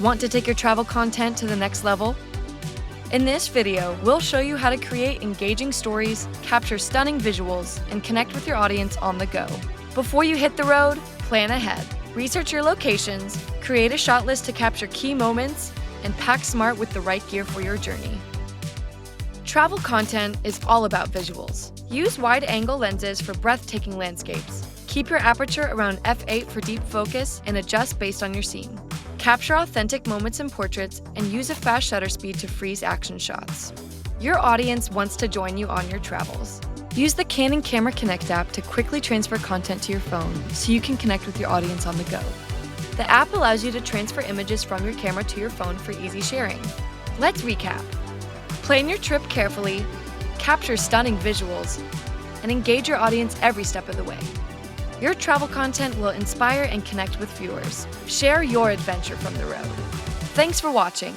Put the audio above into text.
Want to take your travel content to the next level? In this video, we'll show you how to create engaging stories, capture stunning visuals, and connect with your audience on the go. Before you hit the road, plan ahead. Research your locations, create a shot list to capture key moments, and pack smart with the right gear for your journey. Travel content is all about visuals. Use wide-angle lenses for breathtaking landscapes. Keep your aperture around f8 for deep focus and adjust based on your scene. Capture authentic moments and portraits and use a fast shutter speed to freeze action shots. Your audience wants to join you on your travels. Use the Canon Camera Connect app to quickly transfer content to your phone so you can connect with your audience on the go. The app allows you to transfer images from your camera to your phone for easy sharing. Let's recap. Plan your trip carefully, capture stunning visuals, and engage your audience every step of the way. Your travel content will inspire and connect with viewers. Share your adventure from the road. Thanks for watching.